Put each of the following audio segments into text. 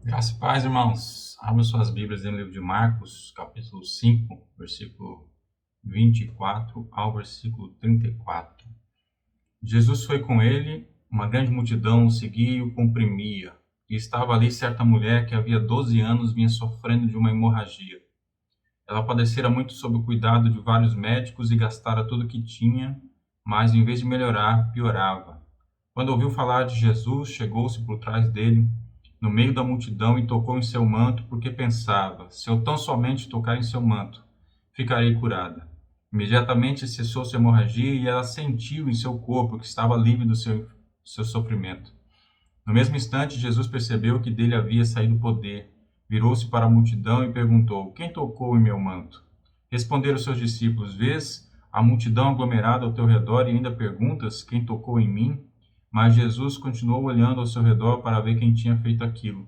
Graça e paz, irmãos. Abram suas Bíblias no livro de Marcos, capítulo 5, versículo 24 ao versículo 34. Jesus foi com ele, uma grande multidão o seguia e o comprimia. E estava ali certa mulher que havia 12 anos vinha sofrendo de uma hemorragia. Ela padecera muito sob o cuidado de vários médicos e gastara tudo o que tinha, mas em vez de melhorar, piorava. Quando ouviu falar de Jesus, chegou-se por trás dele, no meio da multidão, e tocou em seu manto, porque pensava: se eu tão somente tocar em seu manto, ficarei curada. Imediatamente cessou sua hemorragia e ela sentiu em seu corpo que estava livre do seu sofrimento. No mesmo instante, Jesus percebeu que dele havia saído poder. Virou-se para a multidão e perguntou: quem tocou em meu manto? Responderam seus discípulos: vês a multidão aglomerada ao teu redor e ainda perguntas: quem tocou em mim? Mas Jesus continuou olhando ao seu redor para ver quem tinha feito aquilo.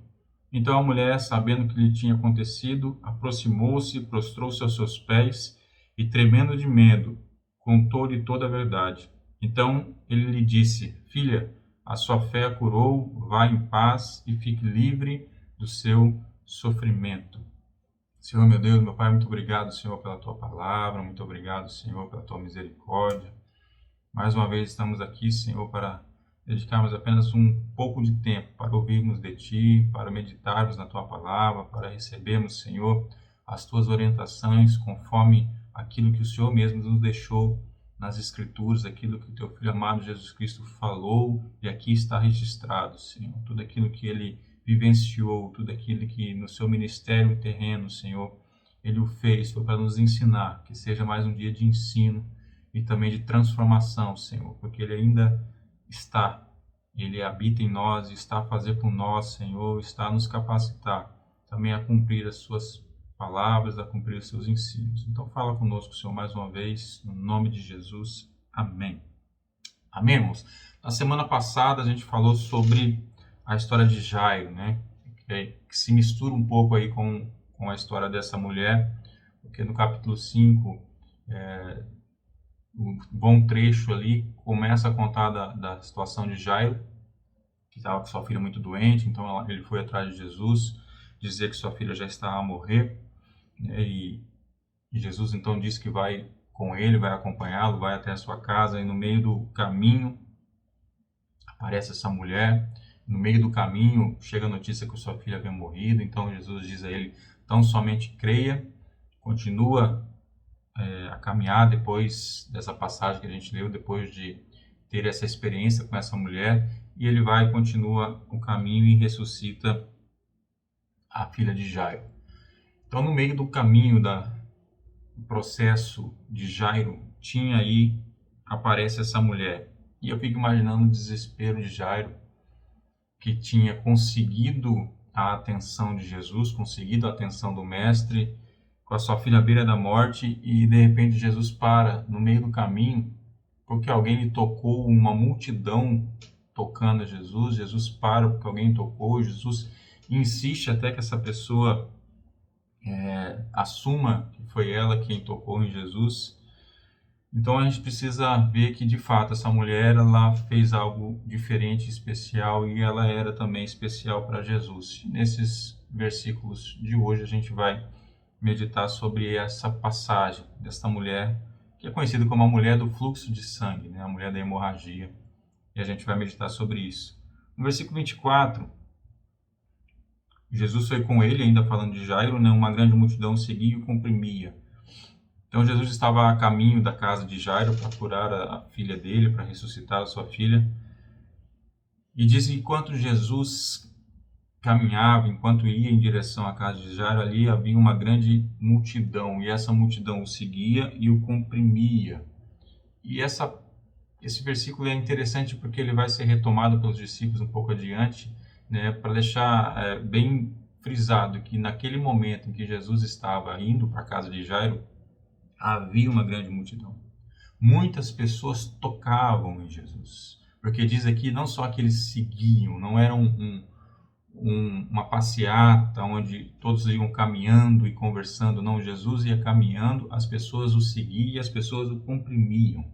Então a mulher, sabendo o que lhe tinha acontecido, aproximou-se, prostrou-se aos seus pés e, tremendo de medo, contou-lhe toda a verdade. Então ele lhe disse: filha, a sua fé a curou, vá em paz e fique livre do seu sofrimento. Senhor, meu Deus, meu Pai, muito obrigado, Senhor, pela tua palavra, muito obrigado, Senhor, pela tua misericórdia. Mais uma vez estamos aqui, Senhor, para dedicarmos apenas um pouco de tempo para ouvirmos de Ti, para meditarmos na Tua palavra, para recebermos, Senhor, as Tuas orientações conforme aquilo que o Senhor mesmo nos deixou nas Escrituras, aquilo que o Teu Filho amado Jesus Cristo falou, e aqui está registrado, Senhor, tudo aquilo que Ele vivenciou, tudo aquilo que no Seu ministério terreno, Senhor, Ele o fez, foi para nos ensinar, que seja mais um dia de ensino, e também de transformação, Senhor, porque Ele ainda está, Ele habita em nós, está a fazer por nós, Senhor, está a nos capacitar também a cumprir as Suas palavras, a cumprir os Seus ensinos. Então fala conosco, Senhor, mais uma vez, no nome de Jesus. Amém. Amém, irmãos? Na semana passada a gente falou sobre a história de Jairo, né? Que se mistura um pouco aí com a história dessa mulher, porque no capítulo 5, um bom trecho ali, começa a contar da situação de Jairo, que estava com sua filha muito doente, então ele foi atrás de Jesus, dizer que sua filha já estava a morrer, né, e Jesus então disse que vai com ele, vai acompanhá-lo, vai até a sua casa, e no meio do caminho aparece essa mulher, no meio do caminho chega a notícia que sua filha havia morrido, então Jesus diz a ele: tão somente creia, continua a caminhar depois dessa passagem que a gente leu, depois de ter essa experiência com essa mulher, e ele vai, continua o caminho e ressuscita a filha de Jairo. Então, no meio do caminho do processo de Jairo, tinha aí, aparece essa mulher. E eu fico imaginando o desespero de Jairo, que tinha conseguido a atenção de Jesus, conseguido a atenção do Mestre, com a sua filha à beira da morte, e de repente Jesus para no meio do caminho, porque alguém lhe tocou, uma multidão tocando a Jesus, Jesus para porque alguém tocou, Jesus insiste até que essa pessoa assuma que foi ela quem tocou em Jesus. Então a gente precisa ver que de fato essa mulher, ela fez algo diferente, especial, e ela era também especial para Jesus. Nesses versículos de hoje a gente vai meditar sobre essa passagem desta mulher, que é conhecida como a mulher do fluxo de sangue, né? A mulher da hemorragia, e a gente vai meditar sobre isso. No versículo 24, Jesus foi com ele, ainda falando de Jairo, né? Uma grande multidão seguia e o comprimia. Então Jesus estava a caminho da casa de Jairo para curar a filha dele, para ressuscitar a sua filha. E diz que enquanto Jesus caminhava, enquanto ia em direção à casa de Jairo, ali havia uma grande multidão, e essa multidão o seguia e o comprimia. E esse versículo é interessante porque ele vai ser retomado pelos discípulos um pouco adiante, né, para deixar bem frisado que naquele momento em que Jesus estava indo para a casa de Jairo, havia uma grande multidão. Muitas pessoas tocavam em Jesus, porque diz aqui não só que eles seguiam, não era uma passeata onde todos iam caminhando e conversando, não, Jesus ia caminhando, as pessoas o seguiam e as pessoas o comprimiam.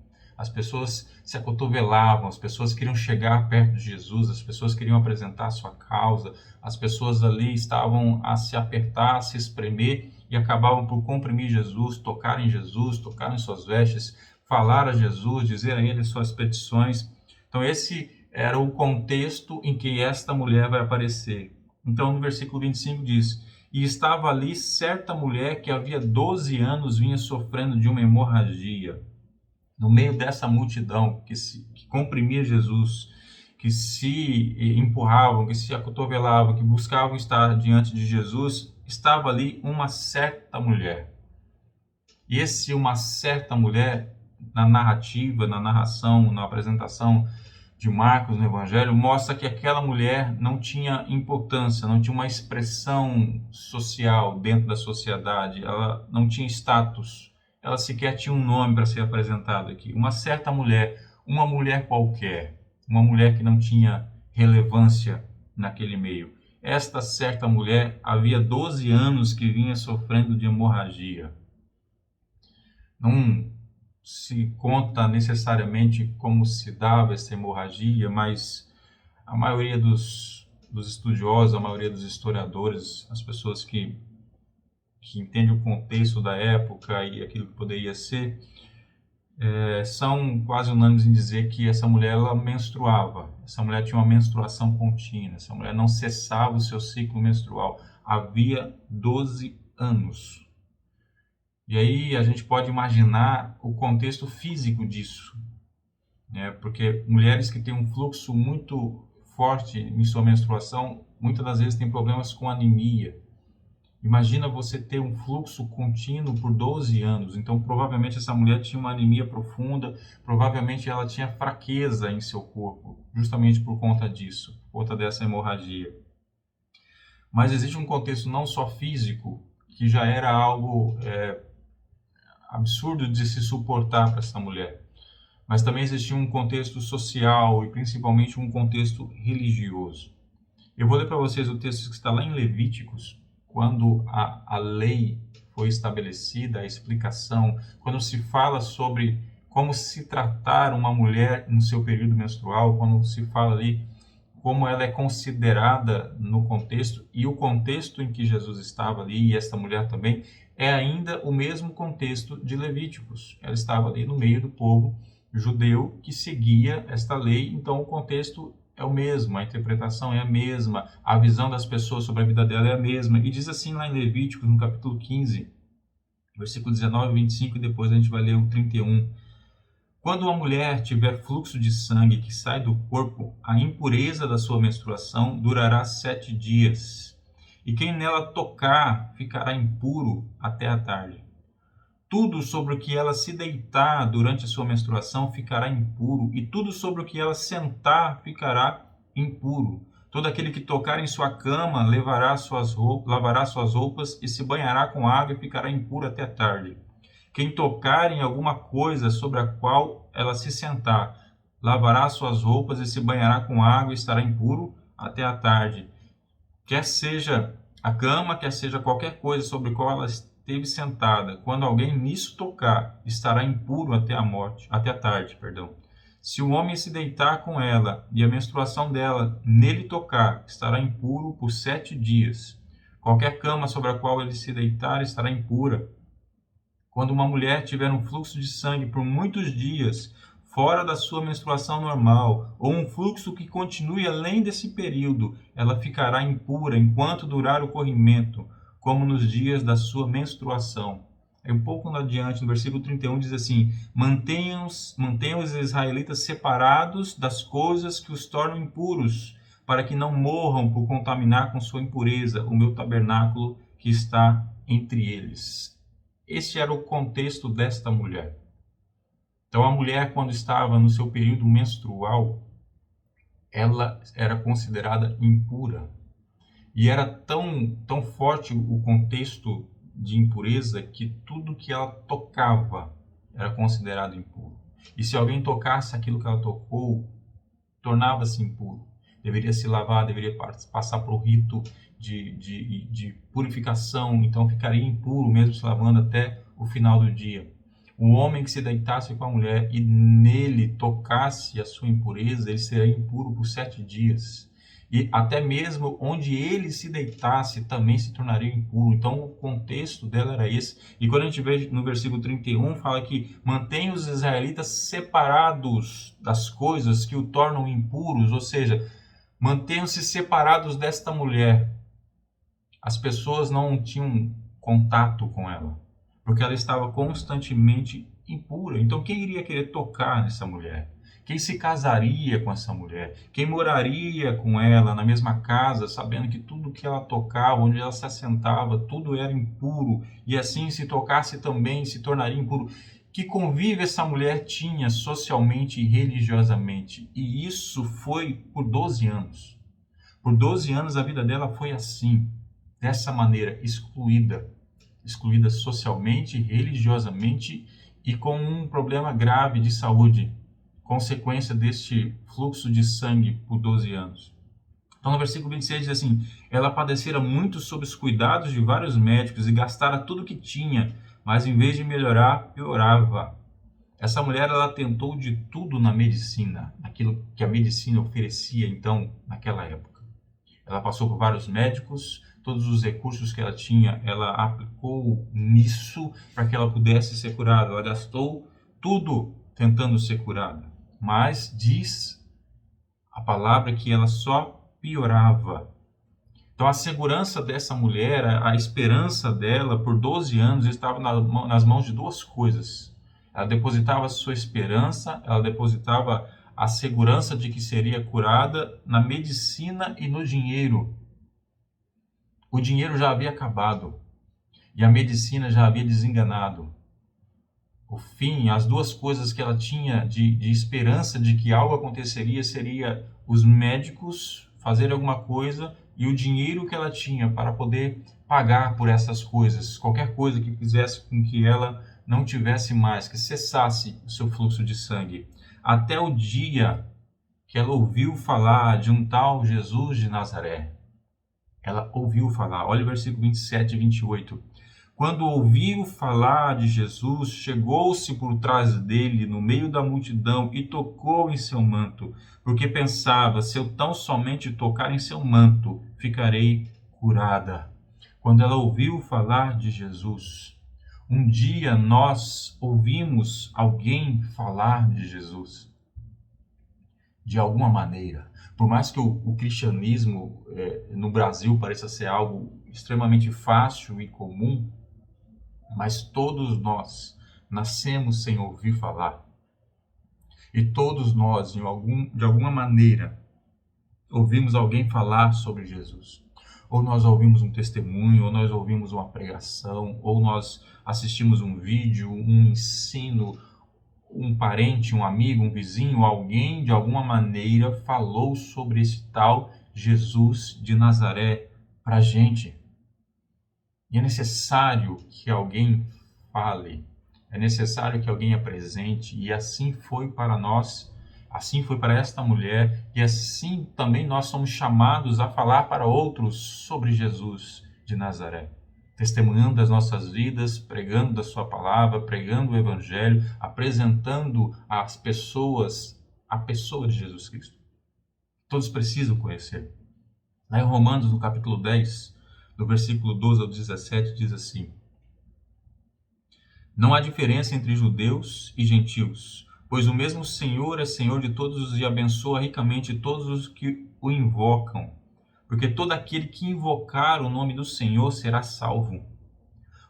as pessoas se acotovelavam, as pessoas queriam chegar perto de Jesus, as pessoas queriam apresentar a sua causa, as pessoas ali estavam a se apertar, a se espremer e acabavam por comprimir Jesus, tocar em suas vestes, falar a Jesus, dizer a ele suas petições. Então esse era o contexto em que esta mulher vai aparecer. Então no versículo 25 diz: e estava ali certa mulher que havia 12 anos vinha sofrendo de uma hemorragia. No meio dessa multidão que comprimia Jesus, que se empurravam, que se acotovelavam, que buscavam estar diante de Jesus, estava ali uma certa mulher. E uma certa mulher, na narrativa, na narração, na apresentação de Marcos no Evangelho, mostra que aquela mulher não tinha importância, não tinha uma expressão social dentro da sociedade, ela não tinha status, ela sequer tinha um nome para ser apresentado aqui. Uma certa mulher, uma mulher qualquer, uma mulher que não tinha relevância naquele meio. Esta certa mulher havia 12 anos que vinha sofrendo de hemorragia. Não se conta necessariamente como se dava essa hemorragia, mas a maioria dos estudiosos, a maioria dos historiadores, as pessoas que entendem o contexto da época e aquilo que poderia ser, são quase unânimes em dizer que essa mulher ela menstruava, essa mulher tinha uma menstruação contínua, essa mulher não cessava o seu ciclo menstrual, havia 12 anos. E aí a gente pode imaginar o contexto físico disso, né? Porque mulheres que têm um fluxo muito forte em sua menstruação, muitas das vezes têm problemas com anemia. Imagina você ter um fluxo contínuo por 12 anos, então provavelmente essa mulher tinha uma anemia profunda, provavelmente ela tinha fraqueza em seu corpo, justamente por conta disso, por conta dessa hemorragia. Mas existe um contexto não só físico, que já era algo absurdo de se suportar para essa mulher, mas também existia um contexto social e principalmente um contexto religioso. Eu vou ler para vocês o texto que está lá em Levíticos, quando a lei foi estabelecida, a explicação, quando se fala sobre como se tratar uma mulher no seu período menstrual, quando se fala ali como ela é considerada no contexto, e o contexto em que Jesus estava ali, e esta mulher também, é ainda o mesmo contexto de Levíticos. Ela estava ali no meio do povo judeu que seguia esta lei, então o contexto é o mesmo, a interpretação é a mesma, a visão das pessoas sobre a vida dela é a mesma. E diz assim lá em Levíticos, no capítulo 15, versículo 19 e 25, e depois a gente vai ler o 31. Quando uma mulher tiver fluxo de sangue que sai do corpo, a impureza da sua menstruação durará 7 dias. E quem nela tocar ficará impuro até a tarde. Tudo sobre o que ela se deitar durante a sua menstruação ficará impuro, e tudo sobre o que ela sentar ficará impuro. Todo aquele que tocar em sua cama lavará suas roupas e se banhará com água e ficará impuro até a tarde. Quem tocar em alguma coisa sobre a qual ela se sentar, lavará suas roupas e se banhará com água e estará impuro até a tarde. Quer seja a cama, quer seja qualquer coisa sobre a qual ela esteve sentada, quando alguém nisso tocar, estará impuro até a tarde. Se o homem se deitar com ela e a menstruação dela nele tocar, estará impuro por 7 dias. Qualquer cama sobre a qual ele se deitar estará impura. Quando uma mulher tiver um fluxo de sangue por muitos dias, fora da sua menstruação normal, ou um fluxo que continue além desse período, ela ficará impura enquanto durar o corrimento, como nos dias da sua menstruação. Aí um pouco adiante, no versículo 31, diz assim: mantenham os israelitas separados das coisas que os tornam impuros, para que não morram por contaminar com sua impureza o meu tabernáculo que está entre eles. Este era o contexto desta mulher. Então, a mulher, quando estava no seu período menstrual, ela era considerada impura. E era tão forte o contexto de impureza que tudo que ela tocava era considerado impuro. E se alguém tocasse aquilo que ela tocou, tornava-se impuro. Deveria se lavar, deveria passar por um rito de purificação, então ficaria impuro mesmo se lavando até o final do dia. O homem que se deitasse com a mulher e nele tocasse a sua impureza, ele seria impuro por 7 dias. E até mesmo onde ele se deitasse também se tornaria impuro. Então o contexto dela era esse. E quando a gente vê no versículo 31, fala que mantém os israelitas separados das coisas que o tornam impuros, ou seja, mantenham-se separados desta mulher. As pessoas não tinham contato com ela, porque ela estava constantemente impura. Então quem iria querer tocar nessa mulher? Quem se casaria com essa mulher? Quem moraria com ela na mesma casa, sabendo que tudo que ela tocava, onde ela se assentava, tudo era impuro, e assim se tocasse também se tornaria impuro? Que convívio essa mulher tinha socialmente e religiosamente? E isso foi por 12 anos. Por 12 anos a vida dela foi assim, dessa maneira, excluída socialmente, religiosamente e com um problema grave de saúde, consequência deste fluxo de sangue por 12 anos. Então, no versículo 26 diz assim: ela padecera muito sob os cuidados de vários médicos e gastara tudo o que tinha, mas em vez de melhorar, piorava. Essa mulher, ela tentou de tudo na medicina, aquilo que a medicina oferecia, então, naquela época. Ela passou por vários médicos, todos os recursos que ela tinha, ela aplicou nisso para que ela pudesse ser curada. Ela gastou tudo tentando ser curada. Mas diz a palavra que ela só piorava. Então a segurança dessa mulher, a esperança dela por 12 anos estava nas mãos de duas coisas. Ela depositava sua esperança, ela depositava a segurança de que seria curada na medicina e no dinheiro. O dinheiro já havia acabado e a medicina já havia desenganado. O fim, as duas coisas que ela tinha de esperança de que algo aconteceria seria os médicos fazerem alguma coisa e o dinheiro que ela tinha para poder pagar por essas coisas. Qualquer coisa que fizesse com que ela não tivesse mais, que cessasse o seu fluxo de sangue. Até o dia que ela ouviu falar de um tal Jesus de Nazaré. Ela ouviu falar. Olha o versículo 27 e 28. Quando ouviu falar de Jesus, chegou-se por trás dele, no meio da multidão, e tocou em seu manto, porque pensava, se eu tão somente tocar em seu manto, ficarei curada. Quando ela ouviu falar de Jesus, um dia nós ouvimos alguém falar de Jesus, de alguma maneira. Por mais que o cristianismo no Brasil pareça ser algo extremamente fácil e comum, mas todos nós nascemos sem ouvir falar. E todos nós, de alguma maneira, ouvimos alguém falar sobre Jesus. Ou nós ouvimos um testemunho, ou nós ouvimos uma pregação, ou nós assistimos um vídeo, um ensino, um parente, um amigo, um vizinho, alguém de alguma maneira falou sobre esse tal Jesus de Nazaré para a gente. E é necessário que alguém fale, é necessário que alguém apresente, e assim foi para nós, assim foi para esta mulher, e assim também nós somos chamados a falar para outros sobre Jesus de Nazaré, testemunhando as nossas vidas, pregando da sua palavra, pregando o evangelho, apresentando às pessoas a pessoa de Jesus Cristo. Todos precisam conhecer. Lá em Romanos, no capítulo 10, do versículo 12 ao 17, diz assim: não há diferença entre judeus e gentios, pois o mesmo Senhor é Senhor de todos e abençoa ricamente todos os que o invocam. Porque todo aquele que invocar o nome do Senhor será salvo.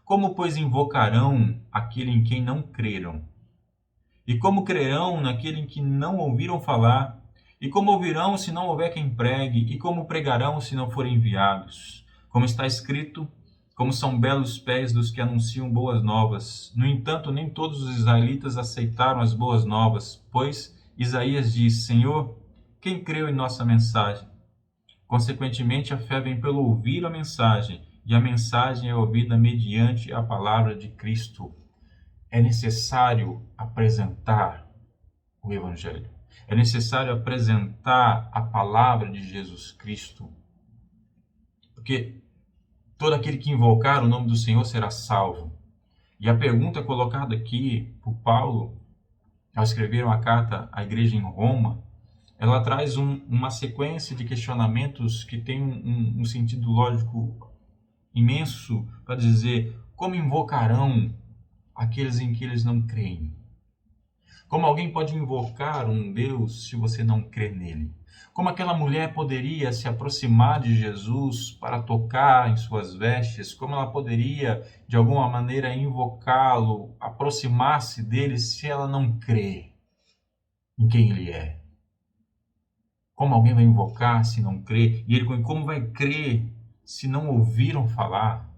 Como, pois, invocarão aquele em quem não creram? E como crerão naquele em que não ouviram falar? E como ouvirão se não houver quem pregue? E como pregarão se não forem enviados? Como está escrito, como são belos os pés dos que anunciam boas novas. No entanto, nem todos os israelitas aceitaram as boas novas, pois Isaías diz: Senhor, quem creu em nossa mensagem? Consequentemente, a fé vem pelo ouvir a mensagem, e a mensagem é ouvida mediante a palavra de Cristo. É necessário apresentar o Evangelho. É necessário apresentar a palavra de Jesus Cristo. Porque todo aquele que invocar o nome do Senhor será salvo. E a pergunta colocada aqui por Paulo, ao escrever uma carta à igreja em Roma, ela traz uma sequência de questionamentos que tem um sentido lógico imenso para dizer como invocarão aqueles em que eles não creem. Como alguém pode invocar um Deus se você não crê nele? Como aquela mulher poderia se aproximar de Jesus para tocar em suas vestes? Como ela poderia, de alguma maneira, invocá-lo, aproximar-se dele se ela não crê em quem ele é? Como alguém vai invocar se não crê? E ele como vai crer se não ouviram falar?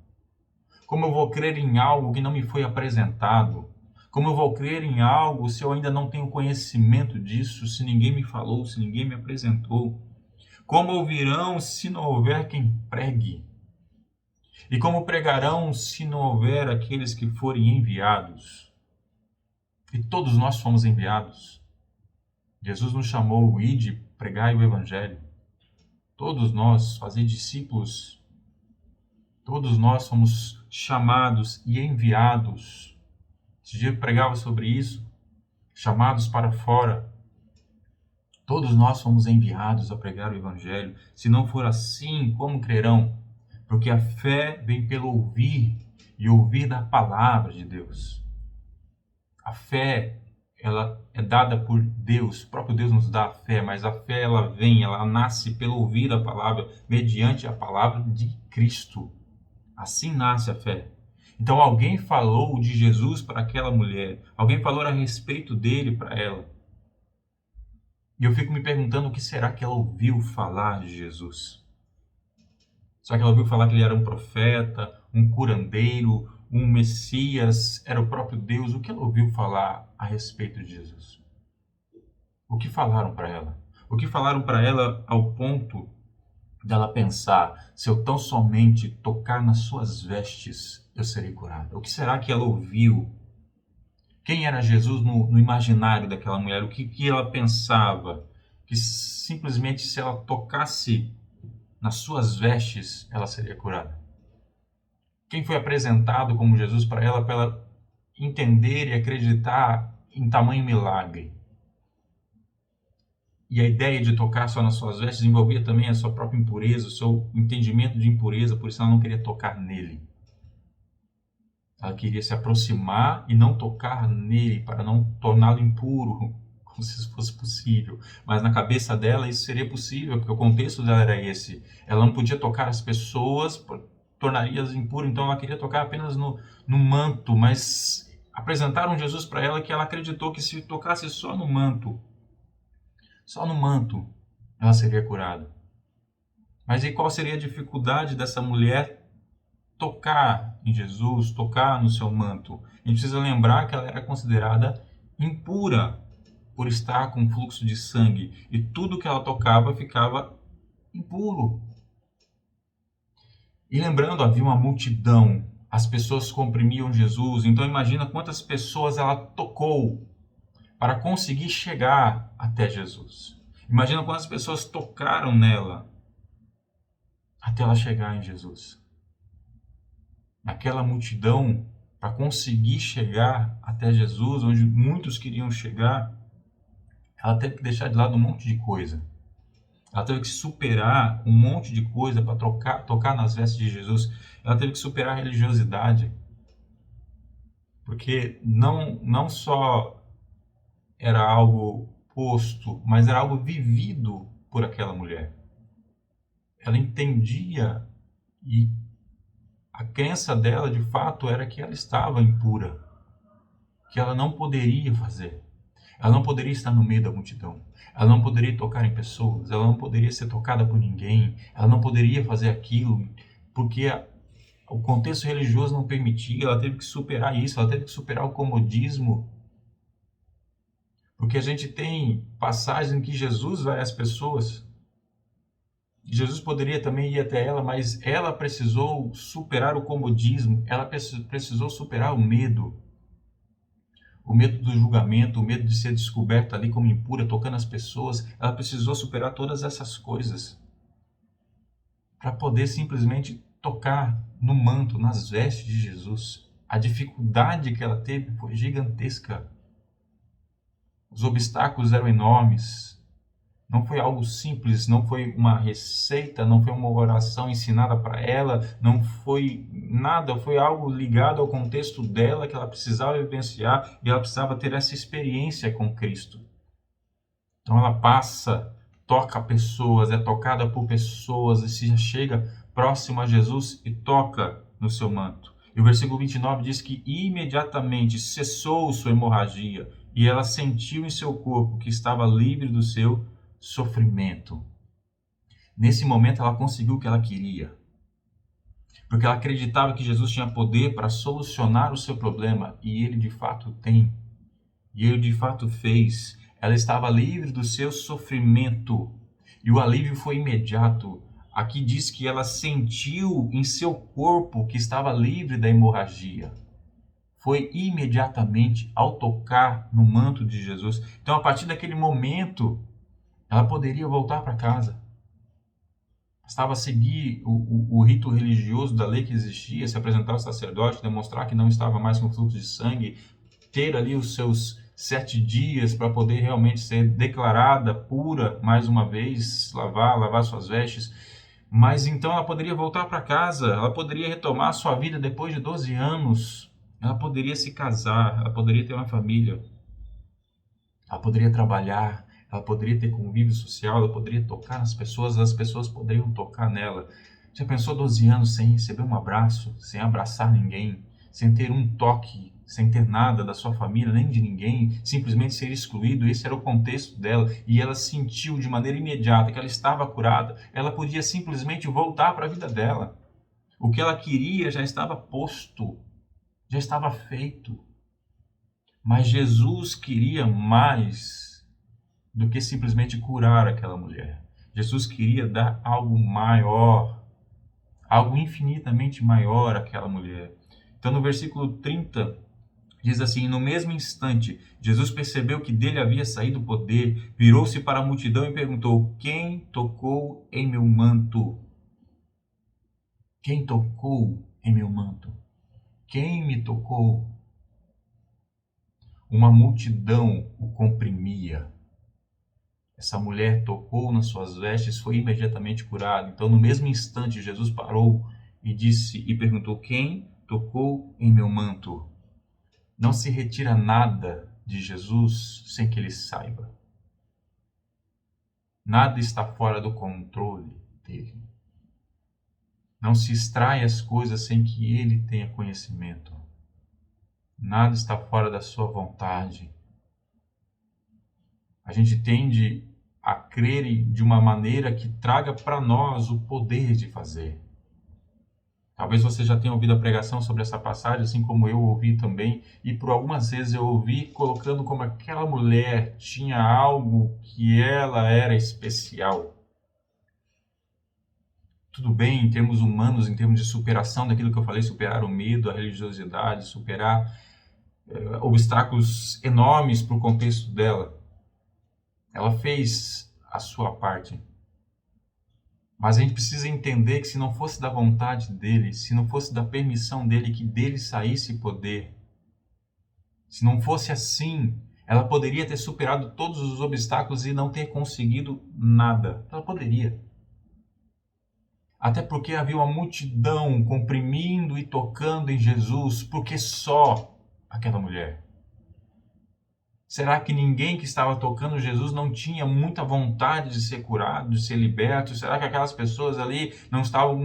Como eu vou crer em algo que não me foi apresentado? Como eu vou crer em algo se eu ainda não tenho conhecimento disso, se ninguém me falou, se ninguém me apresentou? Como ouvirão se não houver quem pregue? E como pregarão se não houver aqueles que forem enviados? E todos nós fomos enviados. Jesus nos chamou, ide, pregai o evangelho. Todos nós, fazer discípulos, todos nós somos chamados e enviados. Esse dia eu pregava sobre isso, chamados para fora. Todos nós fomos enviados a pregar o evangelho. Se não for assim, como crerão? Porque a fé vem pelo ouvir e ouvir da palavra de Deus. A fé, ela é dada por Deus, o próprio Deus nos dá a fé, mas a fé ela nasce pelo ouvir da palavra, mediante a palavra de Cristo. Assim nasce a fé. Então alguém falou de Jesus para aquela mulher, alguém falou a respeito dele para ela. E eu fico me perguntando o que será que ela ouviu falar de Jesus? Será que ela ouviu falar que ele era um profeta, um curandeiro, um Messias, era o próprio Deus? O que ela ouviu falar a respeito de Jesus? O que falaram para ela? O que falaram para ela ao ponto dela pensar, se eu tão somente tocar nas suas vestes, eu serei curada? O que será que ela ouviu? Quem era Jesus no imaginário daquela mulher? O que ela pensava? Que simplesmente se ela tocasse nas suas vestes, ela seria curada. Quem foi apresentado como Jesus para ela entender e acreditar em tamanho milagre? E a ideia de tocar só nas suas vestes envolvia também a sua própria impureza, o seu entendimento de impureza, por isso ela não queria tocar nele. Ela queria se aproximar e não tocar nele, para não torná-lo impuro, como se isso fosse possível. Mas na cabeça dela isso seria possível, porque o contexto dela era esse. Ela não podia tocar as pessoas, tornaria-as impuras, então ela queria tocar apenas no manto, mas apresentaram Jesus para ela que ela acreditou que se tocasse só no manto, ela seria curada. Mas e qual seria a dificuldade dessa mulher tocar em Jesus, tocar no seu manto? A gente precisa lembrar que ela era considerada impura por estar com fluxo de sangue, e tudo que ela tocava ficava impuro. E lembrando, havia uma multidão, as pessoas comprimiam Jesus, então imagina quantas pessoas ela tocou para conseguir chegar até Jesus. Imagina quantas pessoas tocaram nela até ela chegar em Jesus. Naquela multidão, para conseguir chegar até Jesus, onde muitos queriam chegar, ela teve que deixar de lado um monte de coisa. Ela teve que superar um monte de coisa para tocar nas vestes de Jesus. Ela teve que superar a religiosidade. Porque não só era algo posto, mas era algo vivido por aquela mulher. Ela entendia, e a crença dela, de fato, era que ela estava impura, que ela não poderia fazer. Ela não poderia estar no meio da multidão. Ela não poderia tocar em pessoas. Ela não poderia ser tocada por ninguém. Ela não poderia fazer aquilo porque o contexto religioso não permitia. Ela teve que superar isso. Ela teve que superar o comodismo. Porque a gente tem passagens em que Jesus vai às pessoas. Jesus poderia também ir até ela, mas ela precisou superar o comodismo. Ela precisou superar o medo. O medo do julgamento, o medo de ser descoberta ali como impura, tocando as pessoas. Ela precisou superar todas essas coisas para poder simplesmente tocar no manto, nas vestes de Jesus. A dificuldade que ela teve foi gigantesca. Os obstáculos eram enormes. Não foi algo simples, não foi uma receita, não foi uma oração ensinada para ela, não foi nada, foi algo ligado ao contexto dela que ela precisava vivenciar e ela precisava ter essa experiência com Cristo. Então ela passa, toca pessoas, é tocada por pessoas e se chega próximo a Jesus e toca no seu manto. E o versículo 29 diz que imediatamente cessou sua hemorragia e ela sentiu em seu corpo que estava livre do seu sofrimento. Nesse momento ela conseguiu o que ela queria, porque ela acreditava que Jesus tinha poder para solucionar o seu problema, e ele de fato tem, e ele de fato fez. Ela estava livre do seu sofrimento, e o alívio foi imediato. Aqui diz que ela sentiu em seu corpo que estava livre da hemorragia. Foi imediatamente ao tocar no manto de Jesus. Então, a partir daquele momento, ela poderia voltar para casa. Bastava seguir o rito religioso da lei que existia, se apresentar ao sacerdote, demonstrar que não estava mais com fluxo de sangue, ter ali os seus 7 dias para poder realmente ser declarada pura mais uma vez, lavar suas vestes. Mas então ela poderia voltar para casa, ela poderia retomar a sua vida depois de 12 anos, ela poderia se casar, ela poderia ter uma família, ela poderia trabalhar, ela poderia ter convívio social, ela poderia tocar nas pessoas, as pessoas poderiam tocar nela. Já pensou 12 anos sem receber um abraço, sem abraçar ninguém, sem ter um toque, sem ter nada da sua família, nem de ninguém, simplesmente ser excluído? Esse era o contexto dela, e ela sentiu de maneira imediata que ela estava curada. Ela podia simplesmente voltar para a vida dela. O que ela queria já estava posto, já estava feito. Mas Jesus queria mais do que simplesmente curar aquela mulher. Jesus queria dar algo maior, algo infinitamente maior àquela mulher. Então, no versículo 30, diz assim: no mesmo instante, Jesus percebeu que dele havia saído o poder, virou-se para a multidão e perguntou: quem tocou em meu manto? Quem tocou em meu manto? Quem me tocou? Uma multidão o comprimia. Essa mulher tocou nas suas vestes, foi imediatamente curada. Então, no mesmo instante, Jesus parou e disse e perguntou: quem tocou em meu manto? Não se retira nada de Jesus sem que ele saiba. Nada está fora do controle dele. Não se extrai as coisas sem que ele tenha conhecimento. Nada está fora da sua vontade. A gente tende a crer de uma maneira que traga para nós o poder de fazer. Talvez você já tenha ouvido a pregação sobre essa passagem, assim como eu ouvi também, e por algumas vezes eu ouvi colocando como aquela mulher tinha algo que ela era especial. Tudo bem, em termos humanos, em termos de superação daquilo que eu falei, superar o medo, a religiosidade, superar obstáculos enormes para o contexto dela. Ela fez a sua parte. Mas a gente precisa entender que se não fosse da vontade dele, se não fosse da permissão dele que dele saísse poder, se não fosse assim, ela poderia ter superado todos os obstáculos e não ter conseguido nada. Ela poderia. Até porque havia uma multidão comprimindo e tocando em Jesus, porque só aquela mulher. Será que ninguém que estava tocando Jesus não tinha muita vontade de ser curado, de ser liberto? Será que aquelas pessoas ali não estavam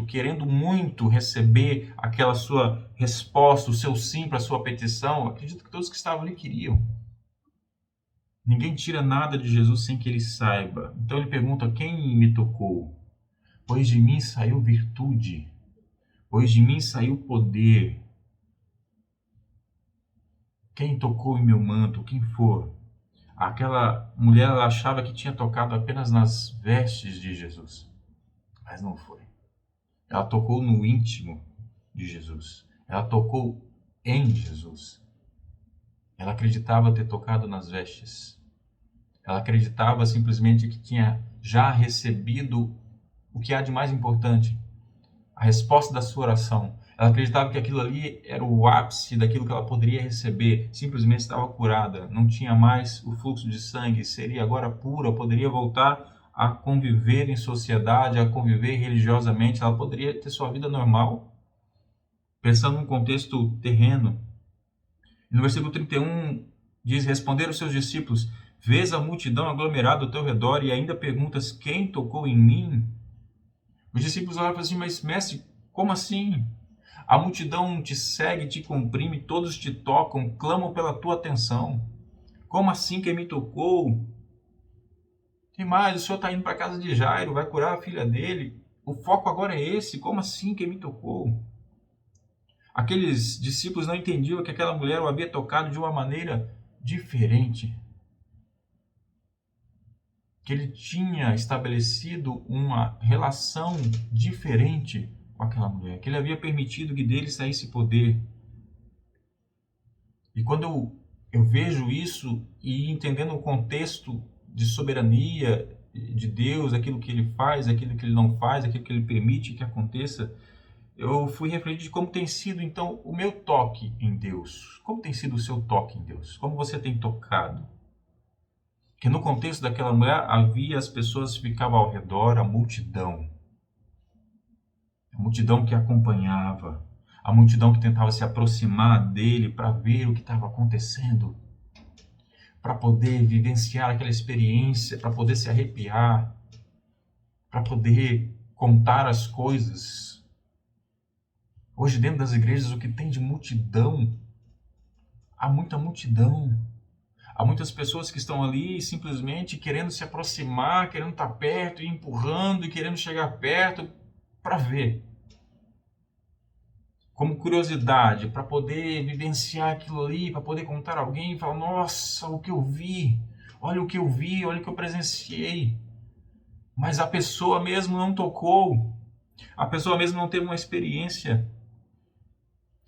querendo muito receber aquela sua resposta, o seu sim para a sua petição? Eu acredito que todos que estavam ali queriam. Ninguém tira nada de Jesus sem que ele saiba. Então ele pergunta: quem me tocou? Pois de mim saiu virtude, pois de mim saiu poder. Quem tocou em meu manto? Quem for? Aquela mulher, ela achava que tinha tocado apenas nas vestes de Jesus, mas não foi. Ela tocou no íntimo de Jesus. Ela tocou em Jesus. Ela acreditava ter tocado nas vestes. Ela acreditava simplesmente que tinha já recebido o que há de mais importante, a resposta da sua oração. Ela acreditava que aquilo ali era o ápice daquilo que ela poderia receber. Simplesmente estava curada, não tinha mais o fluxo de sangue, seria agora pura, poderia voltar a conviver em sociedade, a conviver religiosamente, ela poderia ter sua vida normal, pensando num contexto terreno. No versículo 31 diz: responderam os seus discípulos: vês a multidão aglomerada ao teu redor e ainda perguntas: quem tocou em mim? Os discípulos olharam e falaram assim: mas mestre, como assim? A multidão te segue, te comprime, todos te tocam, clamam pela tua atenção. Como assim quem me tocou? Tem mais, o senhor está indo para a casa de Jairo, vai curar a filha dele. O foco agora é esse, como assim quem me tocou? Aqueles discípulos não entendiam que aquela mulher o havia tocado de uma maneira diferente. Que ele tinha estabelecido uma relação diferente com aquela mulher. Que ele havia permitido que dele saísse poder. E quando eu vejo isso e entendendo o contexto de soberania de Deus, aquilo que ele faz, aquilo que ele não faz, aquilo que ele permite que aconteça, eu fui refletir de como tem sido, então, o meu toque em Deus. Como tem sido o seu toque em Deus? Como você tem tocado? Que no contexto daquela mulher havia as pessoas que ficavam ao redor, a multidão que acompanhava, a multidão que tentava se aproximar dele para ver o que estava acontecendo, para poder vivenciar aquela experiência, para poder se arrepiar, para poder contar as coisas. Hoje, dentro das igrejas, o que tem de multidão, há muita multidão. Há muitas pessoas que estão ali simplesmente querendo se aproximar, querendo estar perto, e empurrando e querendo chegar perto para ver. Como curiosidade, para poder vivenciar aquilo ali, para poder contar a alguém e falar: nossa, o que eu vi, olha o que eu vi, olha o que eu presenciei. Mas a pessoa mesmo não tocou, a pessoa mesmo não teve uma experiência.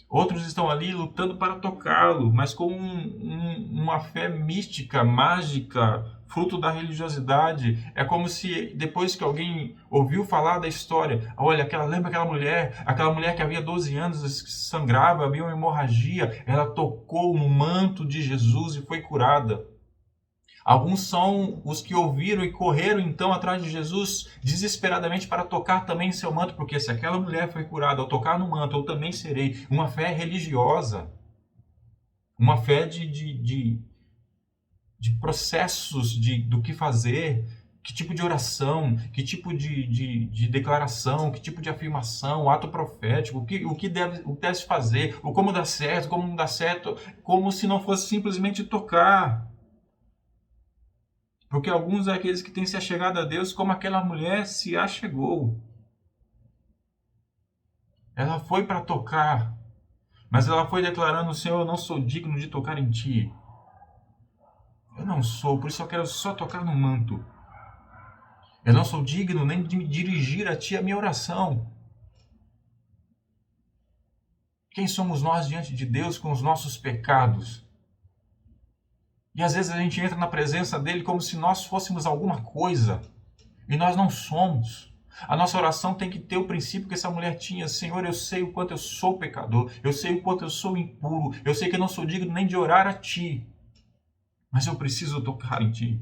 Outros estão ali lutando para tocá-lo, mas com uma fé mística, mágica, fruto da religiosidade. É como se depois que alguém ouviu falar da história, olha, lembra aquela mulher que havia 12 anos, sangrava, havia uma hemorragia, ela tocou no manto de Jesus e foi curada. Alguns são os que ouviram e correram então atrás de Jesus desesperadamente para tocar também em seu manto, porque se aquela mulher foi curada ao tocar no manto, eu também serei. Uma fé religiosa, uma fé de processos do que fazer, que tipo de oração, que tipo de declaração, que tipo de afirmação, ato profético, o que deve fazer, o como dá certo, como não dá certo, como se não fosse simplesmente tocar. Porque alguns é aqueles que têm se achegado a Deus como aquela mulher se achegou. Ela foi para tocar, mas ela foi declarando: Senhor, eu não sou digno de tocar em ti. Eu não sou, por isso eu quero só tocar no manto. Eu não sou digno nem de me dirigir a ti a minha oração. Quem somos nós diante de Deus com os nossos pecados? E às vezes a gente entra na presença dele como se nós fôssemos alguma coisa. E nós não somos. A nossa oração tem que ter o princípio que essa mulher tinha: Senhor, eu sei o quanto eu sou pecador, eu sei o quanto eu sou impuro, eu sei que eu não sou digno nem de orar a ti, mas eu preciso tocar em ti.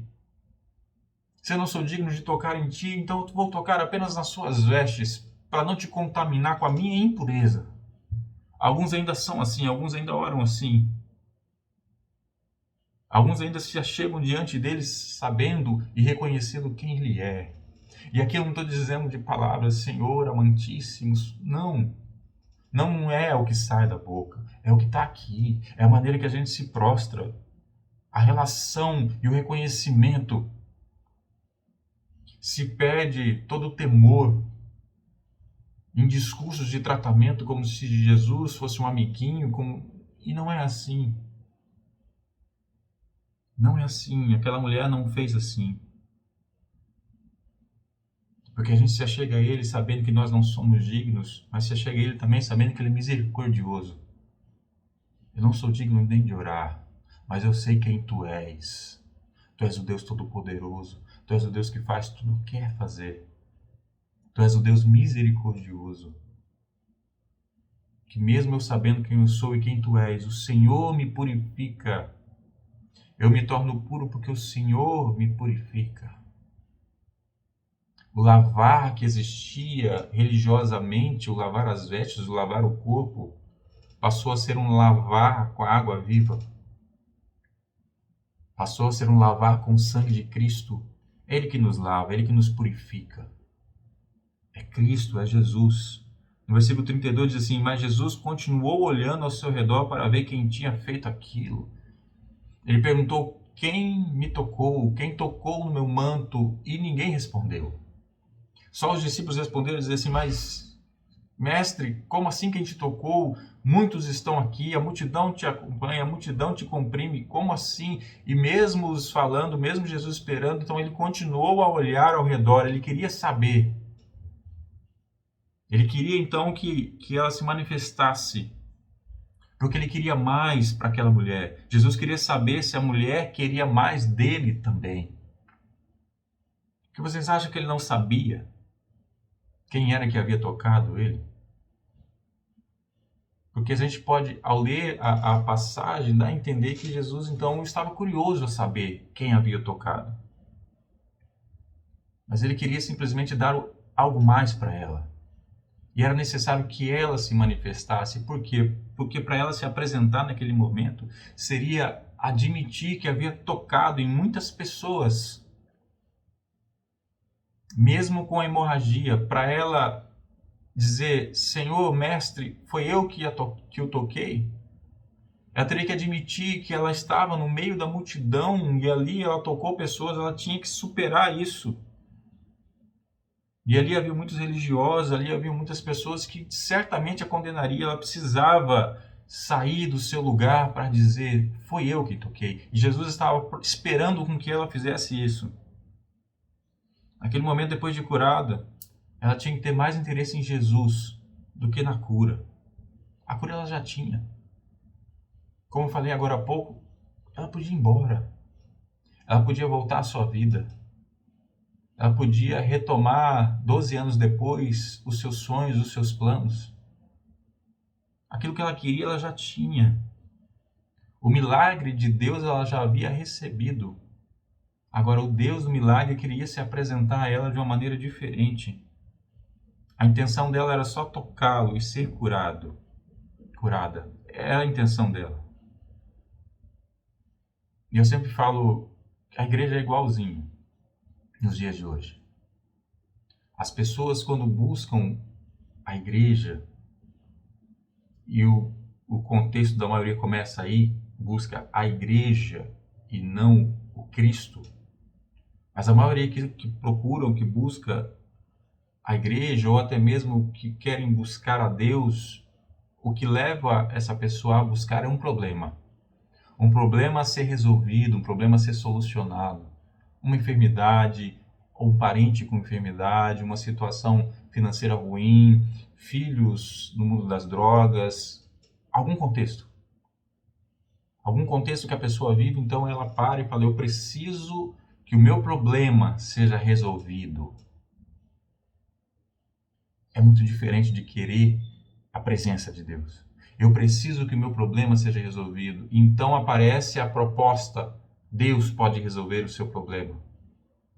Se eu não sou digno de tocar em ti, então eu vou tocar apenas nas suas vestes, para não te contaminar com a minha impureza. Alguns ainda são assim, alguns ainda oram assim. Alguns ainda se achegam diante deles sabendo e reconhecendo quem ele é. E aqui eu não estou dizendo de palavras, Senhor, amantíssimos. Não. Não é o que sai da boca. É o que está aqui. É a maneira que a gente se prostra. A relação e o reconhecimento. Se perde todo o temor em discursos de tratamento como se Jesus fosse um amiguinho. E não é assim. Não é assim. Aquela mulher não fez assim. Porque a gente se achega a Ele sabendo que nós não somos dignos, mas se achega a Ele também sabendo que Ele é misericordioso. Eu não sou digno nem de orar, mas eu sei quem Tu és. Tu és o Deus Todo-Poderoso. Tu és o Deus que faz tudo o que quer fazer. Tu és o Deus misericordioso. que mesmo eu sabendo quem eu sou e quem tu és, o Senhor me purifica. Eu me torno puro porque o Senhor me purifica. O lavar que existia religiosamente, o lavar as vestes, o lavar o corpo, passou a ser um lavar com a água viva. Passou a ser um lavar com o sangue de Cristo. É Ele que nos lava, é Ele que nos purifica. É Cristo, é Jesus. No versículo 32 diz assim: mas Jesus continuou olhando ao seu redor para ver quem tinha feito aquilo. Ele perguntou: quem me tocou? Quem tocou no meu manto? E ninguém respondeu. Só os discípulos responderam e diziam assim: mas, mestre, como assim quem te tocou? Muitos estão aqui, a multidão te acompanha, a multidão te comprime, como assim? E mesmo os falando, mesmo Jesus esperando, então ele continuou a olhar ao redor, ele queria saber. Ele queria então que ela se manifestasse, porque ele queria mais para aquela mulher. Jesus queria saber se a mulher queria mais dele também. Que vocês acham que ele não sabia quem era que havia tocado ele? Porque a gente pode, ao ler a passagem, dar a entender que Jesus então estava curioso a saber quem havia tocado. Mas ele queria simplesmente dar algo mais para ela. E era necessário que ela se manifestasse. Por quê? Porque para ela se apresentar naquele momento, seria admitir que havia tocado em muitas pessoas. Mesmo com a hemorragia, para ela dizer: Senhor, mestre, foi eu que o toquei? Ela teria que admitir que ela estava no meio da multidão e ali ela tocou pessoas, ela tinha que superar isso. E ali havia muitos religiosos, ali havia muitas pessoas que certamente a condenariam. Ela precisava sair do seu lugar para dizer: foi eu que toquei. E Jesus estava esperando com que ela fizesse isso. Naquele momento, depois de curada, ela tinha que ter mais interesse em Jesus do que na cura. A cura ela já tinha. Como eu falei agora há pouco, ela podia ir embora. Ela podia voltar à sua vida. Ela podia retomar 12 anos depois os seus sonhos, os seus planos. Aquilo que ela queria, ela já tinha. O milagre de Deus ela já havia recebido. Agora, o Deus do milagre queria se apresentar a ela de uma maneira diferente. A intenção dela era só tocá-lo e ser curada. Era a intenção dela. E eu sempre falo que a igreja é igualzinho nos dias de hoje. As pessoas, quando buscam a igreja, e o contexto da maioria começa aí, busca a igreja e não o Cristo, mas a maioria que procuram, que busca a igreja, ou até mesmo que querem buscar a Deus, o que leva essa pessoa a buscar é um problema. Um problema a ser resolvido, um problema a ser solucionado. Uma enfermidade, ou um parente com enfermidade, uma situação financeira ruim, filhos no mundo das drogas, algum contexto. Algum contexto que a pessoa vive, então ela para e fala: eu preciso que o meu problema seja resolvido. É muito diferente de querer a presença de Deus. Eu preciso que o meu problema seja resolvido. Então aparece a proposta: Deus pode resolver o seu problema.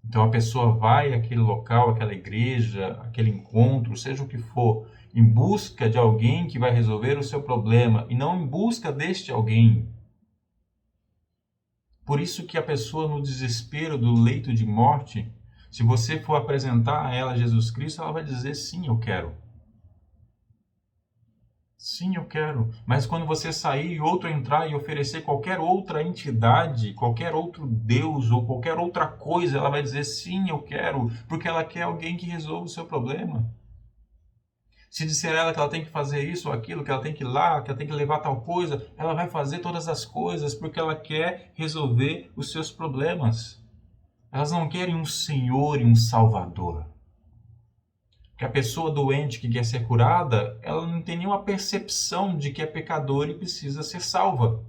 Então a pessoa vai àquele local, àquela igreja, aquele encontro, seja o que for, em busca de alguém que vai resolver o seu problema e não em busca deste alguém. Por isso que a pessoa no desespero do leito de morte, se você for apresentar a ela Jesus Cristo, ela vai dizer: sim, eu quero. Sim, eu quero. Mas quando você sair e outro entrar e oferecer qualquer outra entidade, qualquer outro Deus ou qualquer outra coisa, ela vai dizer: sim, eu quero, porque ela quer alguém que resolva o seu problema. Se disser a ela que ela tem que fazer isso ou aquilo, que ela tem que ir lá, que ela tem que levar tal coisa, ela vai fazer todas as coisas porque ela quer resolver os seus problemas. Elas não querem um Senhor e um Salvador. Que a pessoa doente que quer ser curada, ela não tem nenhuma percepção de que é pecadora e precisa ser salva.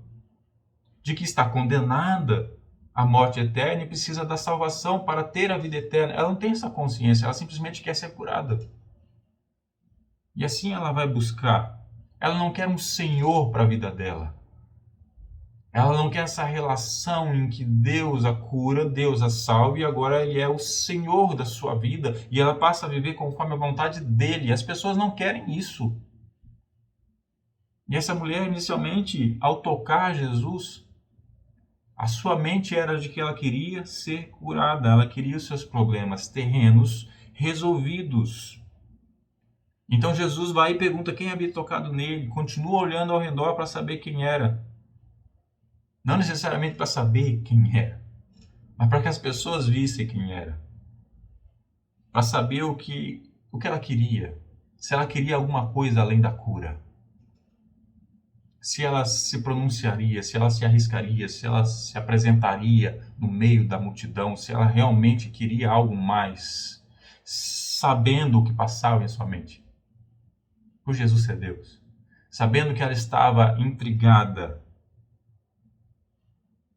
De que está condenada à morte eterna e precisa da salvação para ter a vida eterna. Ela não tem essa consciência, ela simplesmente quer ser curada. E assim ela vai buscar Ela não quer um Senhor para a vida dela. Ela não quer essa relação em que Deus a cura, Deus a salva e agora Ele é o Senhor da sua vida e ela passa a viver conforme a vontade dEle. As pessoas não querem isso. E essa mulher, inicialmente, ao tocar Jesus, a sua mente era de que ela queria ser curada, ela queria os seus problemas terrenos resolvidos. Então Jesus vai e pergunta quem havia tocado nele, continua olhando ao redor para saber quem era. Não necessariamente para saber quem era, mas para que as pessoas vissem quem era. Para saber o que ela queria. Se ela queria alguma coisa além da cura. Se ela se pronunciaria, se ela se arriscaria, se ela se apresentaria no meio da multidão, se ela realmente queria algo mais, sabendo o que passava em sua mente. Por Jesus ser Deus. Sabendo que ela estava intrigada,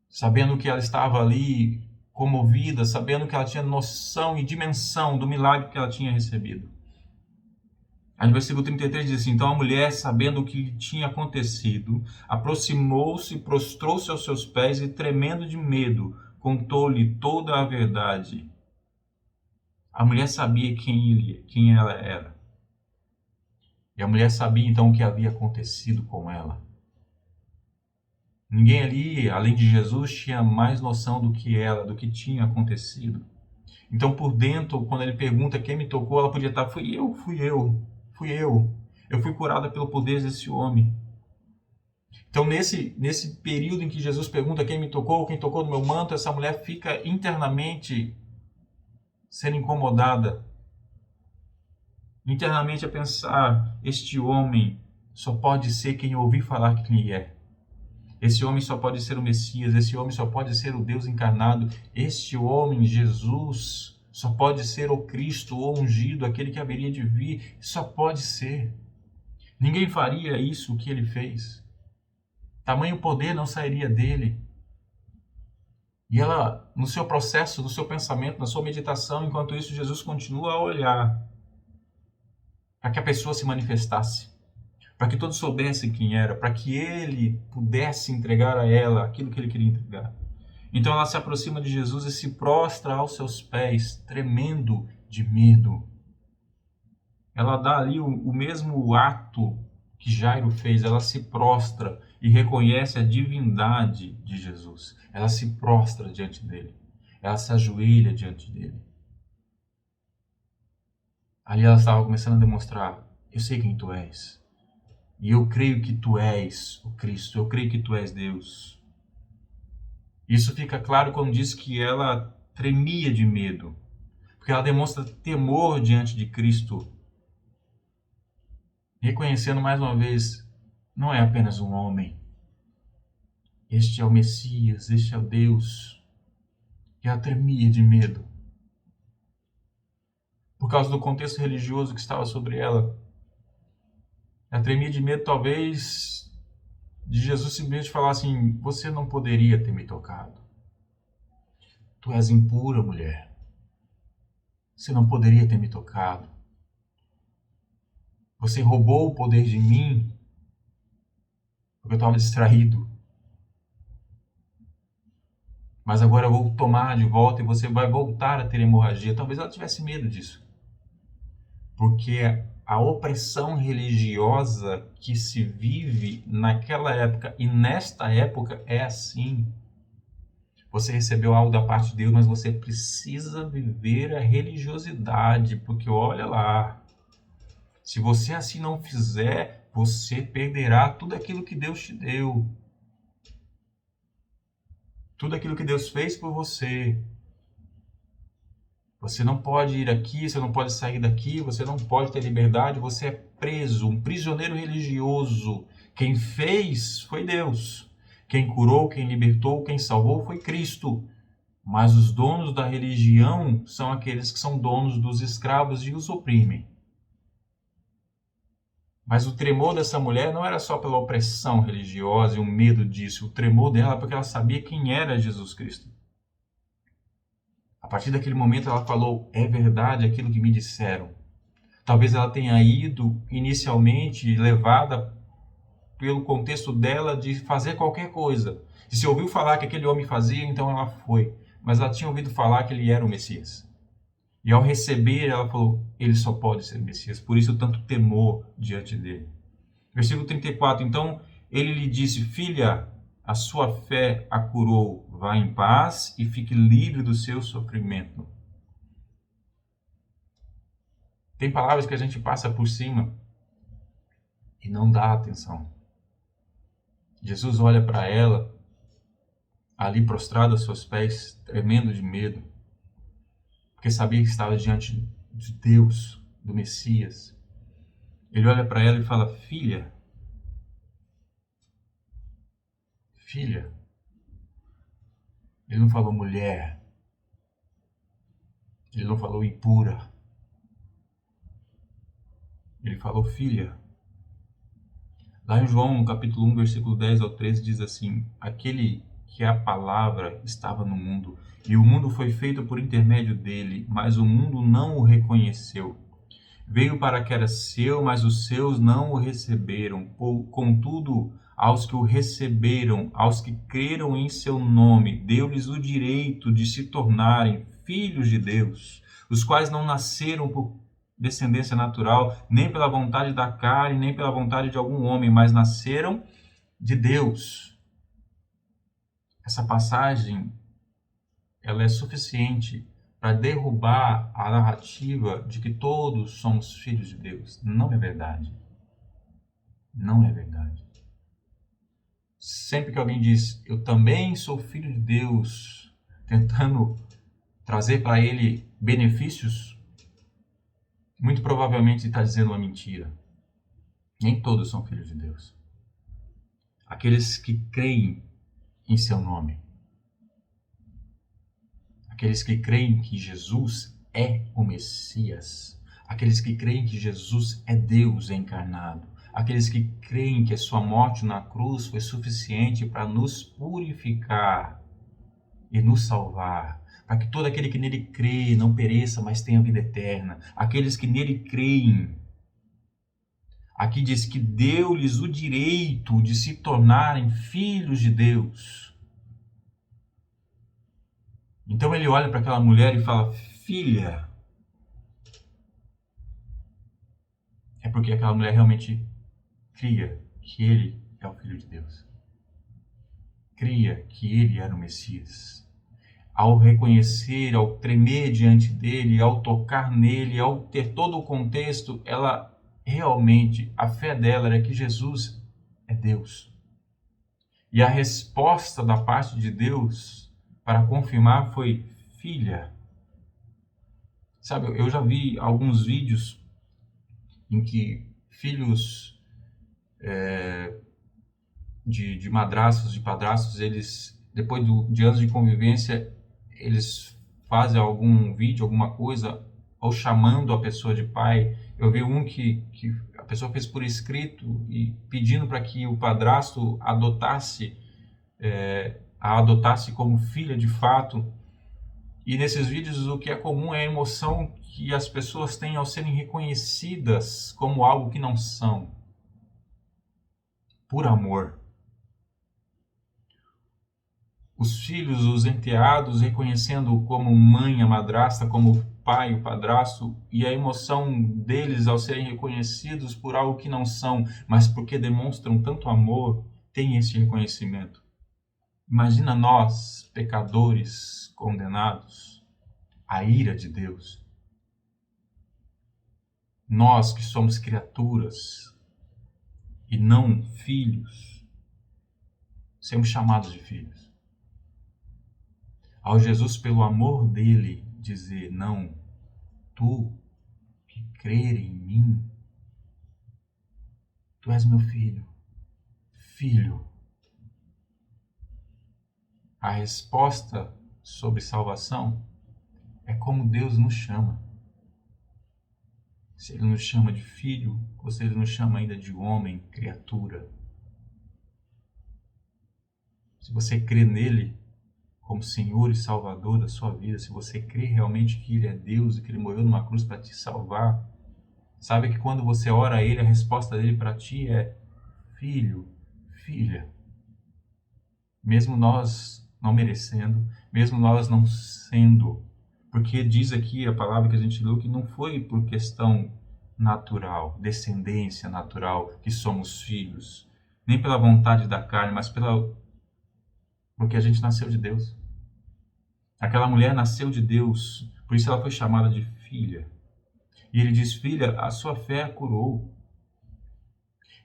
sabendo que ela estava ali comovida, sabendo que ela tinha noção e dimensão do milagre que ela tinha recebido. Aí no versículo 33 diz assim, então a mulher, sabendo o que lhe tinha acontecido, aproximou-se e prostrou-se aos seus pés e, tremendo de medo, contou-lhe toda a verdade. A mulher sabia quem ela era. E a mulher sabia então o que havia acontecido com ela. Ninguém ali, além de Jesus, tinha mais noção do que ela, do que tinha acontecido. Então, por dentro, quando ele pergunta quem me tocou, ela podia estar, fui eu. Eu fui curada pelo poder desse homem. Então, nesse período em que Jesus pergunta quem me tocou, quem tocou no meu manto, essa mulher fica internamente sendo incomodada. Internamente a pensar, este homem só pode ser quem eu ouvi falar que ele é. Esse homem só pode ser o Messias, esse homem só pode ser o Deus encarnado, este homem, Jesus, só pode ser o Cristo, o ungido, aquele que haveria de vir, só pode ser. Ninguém faria isso que ele fez. Tamanho poder não sairia dele. E ela, no seu processo, no seu pensamento, na sua meditação, enquanto isso, Jesus continua a olhar para que a pessoa se manifestasse. Para que todos soubessem quem era, para que ele pudesse entregar a ela aquilo que ele queria entregar. Então ela se aproxima de Jesus e se prostra aos seus pés, tremendo de medo. Ela dá ali o mesmo ato que Jairo fez, ela se prostra e reconhece a divindade de Jesus. Ela se prostra diante dele, ela se ajoelha diante dele. Ali ela estava começando a demonstrar, eu sei quem tu és. E eu creio que tu és o Cristo, eu creio que tu és Deus. Isso fica claro quando diz que ela tremia de medo, porque ela demonstra temor diante de Cristo, reconhecendo mais uma vez, não é apenas um homem. Este é o Messias, este é o Deus. E ela tremia de medo, por causa do contexto religioso que estava sobre ela. Ela tremia de medo, talvez, de Jesus simplesmente falar assim, você não poderia ter me tocado. Tu és impura, mulher. Você não poderia ter me tocado. Você roubou o poder de mim porque eu estava distraído. Mas agora eu vou tomar de volta e você vai voltar a ter hemorragia. Talvez ela tivesse medo disso. Porque a opressão religiosa que se vive naquela época e nesta época é assim. Você recebeu algo da parte de Deus, mas você precisa viver a religiosidade, porque olha lá, se você assim não fizer, você perderá tudo aquilo que Deus te deu. Tudo aquilo que Deus fez por você. Você não pode ir aqui, você não pode sair daqui, você não pode ter liberdade, você é preso, um prisioneiro religioso. Quem fez foi Deus. Quem curou, quem libertou, quem salvou foi Cristo. Mas os donos da religião são aqueles que são donos dos escravos e os oprimem. Mas o tremor dessa mulher não era só pela opressão religiosa e o medo disso. O tremor dela é porque ela sabia quem era Jesus Cristo. A partir daquele momento ela falou, é verdade aquilo que me disseram. Talvez ela tenha ido inicialmente levada pelo contexto dela de fazer qualquer coisa. E se ouviu falar que aquele homem fazia, então ela foi. Mas ela tinha ouvido falar que ele era o Messias. E ao receber, ela falou, ele só pode ser o Messias. Por isso tanto temor diante dele. Versículo 34. Então ele lhe disse, filha, a sua fé a curou. Vá em paz e fique livre do seu sofrimento. Tem palavras que a gente passa por cima e não dá atenção. Jesus olha para ela, ali prostrado aos seus pés, tremendo de medo, porque sabia que estava diante de Deus, do Messias. Ele olha para ela e fala, filha, filha. Ele não falou mulher, ele não falou impura, ele falou filha. Lá em João, no capítulo 1, versículo 10 ao 13, diz assim, aquele que a palavra estava no mundo, e o mundo foi feito por intermédio dele, mas o mundo não o reconheceu. Veio para que era seu, mas os seus não o receberam. Contudo, aos que o receberam, aos que creram em seu nome, deu-lhes o direito de se tornarem filhos de Deus, os quais não nasceram por descendência natural, nem pela vontade da carne, nem pela vontade de algum homem, mas nasceram de Deus. Essa passagem, ela é suficiente para derrubar a narrativa de que todos somos filhos de Deus. Não é verdade. Não é verdade. Sempre que alguém diz, eu também sou filho de Deus, tentando trazer para ele benefícios, muito provavelmente está dizendo uma mentira. Nem todos são filhos de Deus. Aqueles que creem em seu nome. Aqueles que creem que Jesus é o Messias. Aqueles que creem que Jesus é Deus encarnado. Aqueles que creem que a sua morte na cruz foi suficiente para nos purificar e nos salvar. Para que todo aquele que nele crê não pereça, mas tenha vida eterna. Aqueles que nele creem. Aqui diz que deu-lhes o direito de se tornarem filhos de Deus. Então ele olha para aquela mulher e fala, filha. É porque aquela mulher realmente cria que ele é o Filho de Deus. Cria que ele era o Messias. Ao reconhecer, ao tremer diante dele, ao tocar nele, ao ter todo o contexto, ela realmente, a fé dela era que Jesus é Deus. E a resposta da parte de Deus para confirmar foi, filha. Sabe, eu já vi alguns vídeos em que filhos de madrastos, de padrastos, eles, depois de anos de convivência, eles fazem algum vídeo, alguma coisa, ou chamando a pessoa de pai. Eu vi um que a pessoa fez por escrito e pedindo para que o padrasto a adotasse como filha de fato. E nesses vídeos o que é comum é a emoção que as pessoas têm ao serem reconhecidas como algo que não são, por amor. Os filhos, os enteados, reconhecendo como mãe a madrasta, como pai o padrasto, e a emoção deles ao serem reconhecidos por algo que não são, mas porque demonstram tanto amor, tem esse reconhecimento. Imagina nós, pecadores condenados, a ira de Deus. Nós que somos criaturas e não filhos, sermos chamados de filhos. Ao Jesus, pelo amor dele, dizer, não, tu que crer em mim, tu és meu filho, filho. A resposta sobre salvação é como Deus nos chama. Se ele nos chama de filho, ou se ele nos chama ainda de homem, criatura. Se você crê nele como Senhor e Salvador da sua vida, se você crê realmente que ele é Deus e que ele morreu numa cruz para te salvar, sabe que quando você ora a ele, a resposta dele para ti é filho, filha. Mesmo nós não merecendo, mesmo nós não sendo, porque diz aqui a palavra que a gente leu que não foi por questão natural, descendência natural, que somos filhos, nem pela vontade da carne, mas porque a gente nasceu de Deus. Aquela mulher nasceu de Deus, por isso ela foi chamada de filha. E ele diz, filha, a sua fé a curou.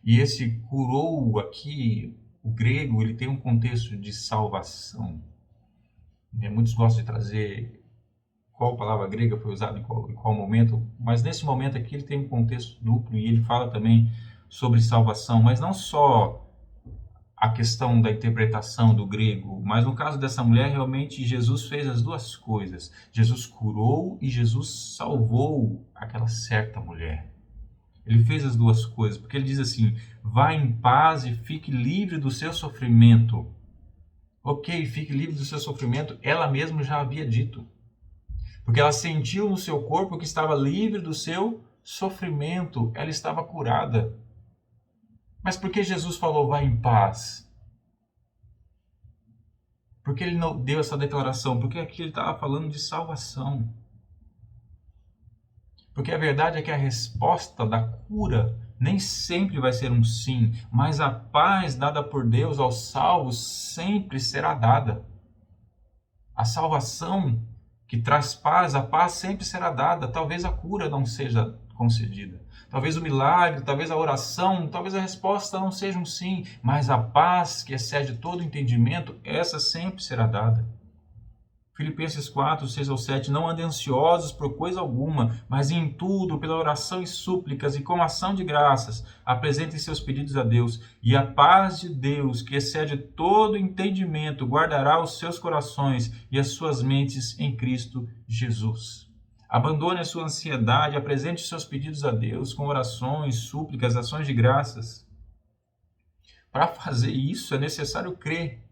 E esse curou aqui, o grego, ele tem um contexto de salvação. Muitos gostam de trazer qual palavra grega foi usada em qual momento, mas nesse momento aqui ele tem um contexto duplo e ele fala também sobre salvação, mas não só a questão da interpretação do grego, mas no caso dessa mulher, realmente Jesus fez as duas coisas. Jesus curou e Jesus salvou aquela certa mulher. Ele fez as duas coisas, porque ele diz assim, vá em paz e fique livre do seu sofrimento. Ok, fique livre do seu sofrimento, ela mesma já havia dito. Porque ela sentiu no seu corpo que estava livre do seu sofrimento, ela estava curada. Mas por que Jesus falou, vá em paz? Por que ele não deu essa declaração? Porque aqui ele estava falando de salvação. Porque a verdade é que a resposta da cura nem sempre vai ser um sim, mas a paz dada por Deus aos salvos sempre será dada. A salvação que traz paz, a paz sempre será dada. Talvez a cura não seja concedida. Talvez o milagre, talvez a oração, talvez a resposta não seja um sim, mas a paz que excede todo entendimento, essa sempre será dada. Filipenses 4, 6 ao 7, não andem ansiosos por coisa alguma, mas em tudo, pela oração e súplicas e com ação de graças, apresentem seus pedidos a Deus, e a paz de Deus, que excede todo entendimento, guardará os seus corações e as suas mentes em Cristo Jesus. Abandone a sua ansiedade, apresente os seus pedidos a Deus com orações, súplicas, ações de graças. Para fazer isso é necessário crer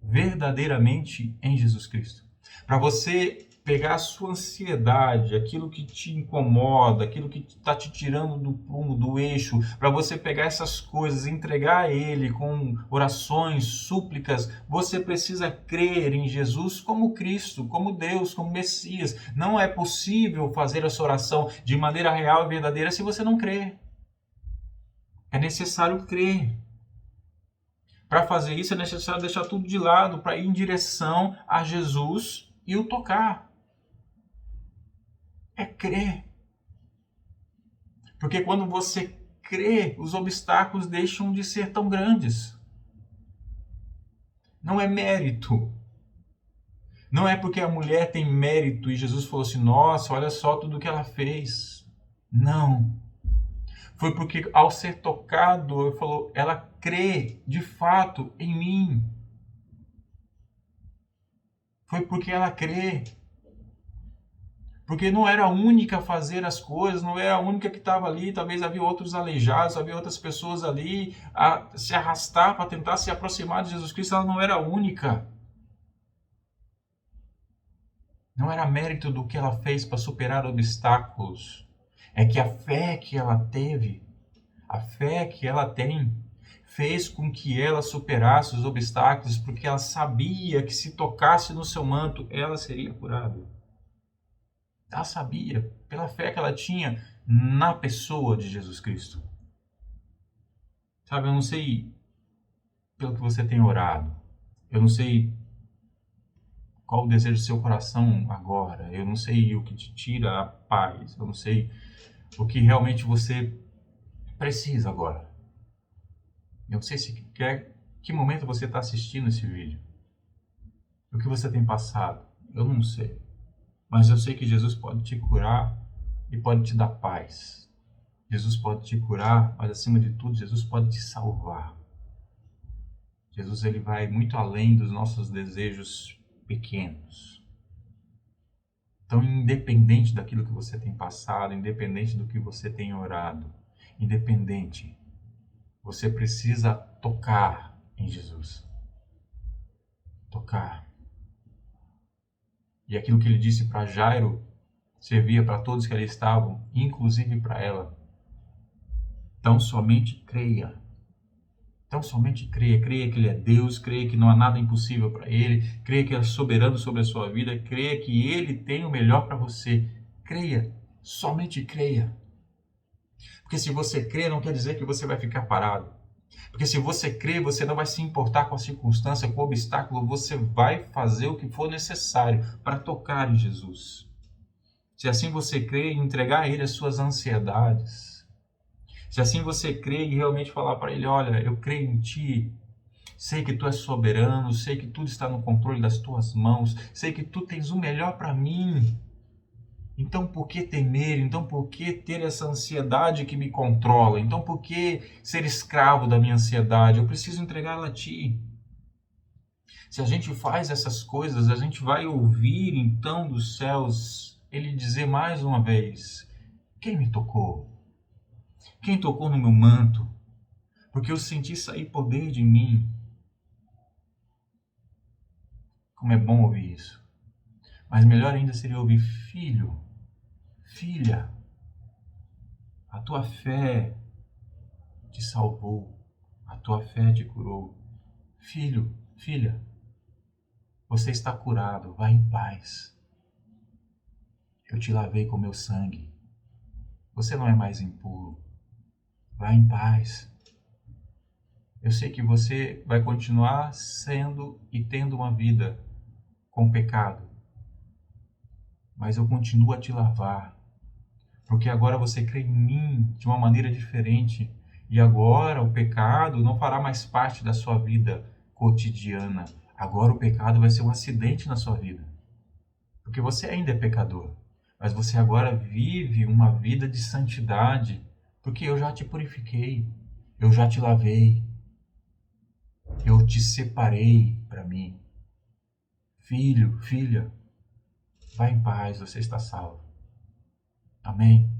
verdadeiramente em Jesus Cristo. Para você pegar a sua ansiedade, aquilo que te incomoda, aquilo que está te tirando do prumo, do eixo, para você pegar essas coisas e entregar a Ele com orações, súplicas, você precisa crer em Jesus como Cristo, como Deus, como Messias. Não é possível fazer essa oração de maneira real e verdadeira se você não crer. É necessário crer. Para fazer isso é necessário deixar tudo de lado para ir em direção a Jesus e o tocar. É crer. Porque quando você crê, os obstáculos deixam de ser tão grandes. Não é mérito. Não é porque a mulher tem mérito e Jesus falou assim, nossa, olha só tudo que ela fez. Não. Foi porque ao ser tocado, ele falou, ela crê de fato em mim. Foi porque ela crê. Porque não era a única a fazer as coisas, não era a única que estava ali, talvez havia outros aleijados, havia outras pessoas ali a se arrastar para tentar se aproximar de Jesus Cristo, ela não era a única. Não era mérito do que ela fez para superar obstáculos. É que a fé que ela teve, a fé que ela tem, fez com que ela superasse os obstáculos, porque ela sabia que se tocasse no seu manto, ela seria curada. Ela sabia, pela fé que ela tinha na pessoa de Jesus Cristo. Sabe, eu não sei pelo que você tem orado. Eu não sei qual o desejo do seu coração agora. Eu não sei o que te tira a paz. Eu não sei o que realmente você precisa agora. Eu não sei se quer que momento você está assistindo esse vídeo. O que você tem passado. Eu não sei. Mas eu sei que Jesus pode te curar e pode te dar paz. Jesus pode te curar, mas acima de tudo, Jesus pode te salvar. Jesus ele vai muito além dos nossos desejos pequenos. Então, independente daquilo que você tem passado, independente do que você tem orado, independente, você precisa tocar em Jesus. Tocar. E aquilo que ele disse para Jairo servia para todos que ali estavam, inclusive para ela. Então somente creia. Então somente creia que Ele é Deus, creia que não há nada impossível para Ele, creia que Ele é soberano sobre a sua vida, creia que Ele tem o melhor para você. Creia, somente creia. Porque se você crê, não quer dizer que você vai ficar parado. Porque se você crê, você não vai se importar com a circunstância, com o obstáculo, você vai fazer o que for necessário para tocar em Jesus. Se assim você crê, entregar a Ele as suas ansiedades. Se assim você crê e realmente falar para Ele, olha, eu creio em Ti, sei que Tu és soberano, sei que tudo está no controle das Tuas mãos, sei que Tu tens o melhor para mim. Então por que temer? Então por que ter essa ansiedade que me controla? Então por que ser escravo da minha ansiedade? Eu preciso entregá-la a Ti. Se a gente faz essas coisas, a gente vai ouvir então dos céus Ele dizer mais uma vez, quem me tocou? Quem tocou no meu manto? Porque eu senti sair poder de mim. Como é bom ouvir isso. Mas melhor ainda seria ouvir, filho, filha, a tua fé te salvou, a tua fé te curou. Filho, filha, você está curado, vá em paz. Eu te lavei com meu sangue. Você não é mais impuro. Vá em paz. Eu sei que você vai continuar sendo e tendo uma vida com pecado, mas eu continuo a te lavar, porque agora você crê em mim de uma maneira diferente, e agora o pecado não fará mais parte da sua vida cotidiana. Agora o pecado vai ser um acidente na sua vida, porque você ainda é pecador, mas você agora vive uma vida de santidade, porque eu já te purifiquei, eu já te lavei, eu te separei para mim. Filho, filha, vá em paz, você está salvo. Amém?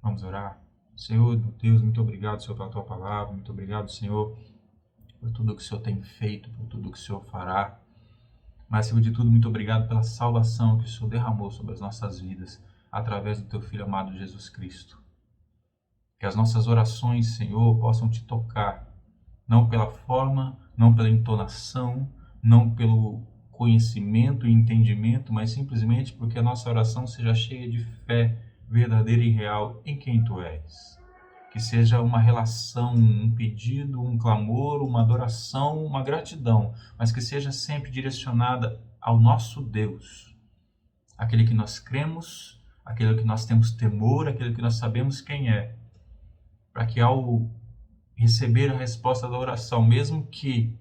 Vamos orar? Senhor, Deus, muito obrigado, Senhor, pela Tua palavra. Muito obrigado, Senhor, por tudo que o Senhor tem feito, por tudo que o Senhor fará. Mas, acima de tudo, muito obrigado pela salvação que o Senhor derramou sobre as nossas vidas, através do Teu Filho amado Jesus Cristo. Que as nossas orações, Senhor, possam Te tocar, não pela forma, não pela entonação, não pelo conhecimento e entendimento, mas simplesmente porque a nossa oração seja cheia de fé verdadeira e real em quem Tu és. Que seja uma relação, um pedido, um clamor, uma adoração, uma gratidão, mas que seja sempre direcionada ao nosso Deus, aquele que nós cremos, aquele que nós temos temor, aquele que nós sabemos quem é, para que ao receber a resposta da oração, mesmo que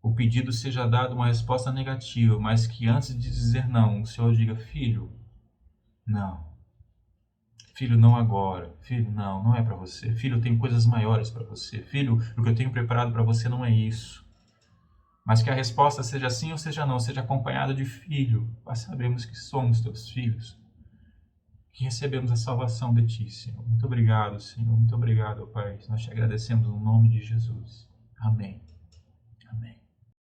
o pedido seja dado uma resposta negativa, mas que antes de dizer não, o Senhor diga, filho, não. Filho, não agora. Filho, não, não é para você. Filho, eu tenho coisas maiores para você. Filho, o que eu tenho preparado para você não é isso. Mas que a resposta seja sim ou seja não, seja acompanhada de filho, para sabermos que somos teus filhos, que recebemos a salvação de Ti, Senhor. Muito obrigado, Senhor. Muito obrigado, Pai. Nós te agradecemos no nome de Jesus. Amém. Amém.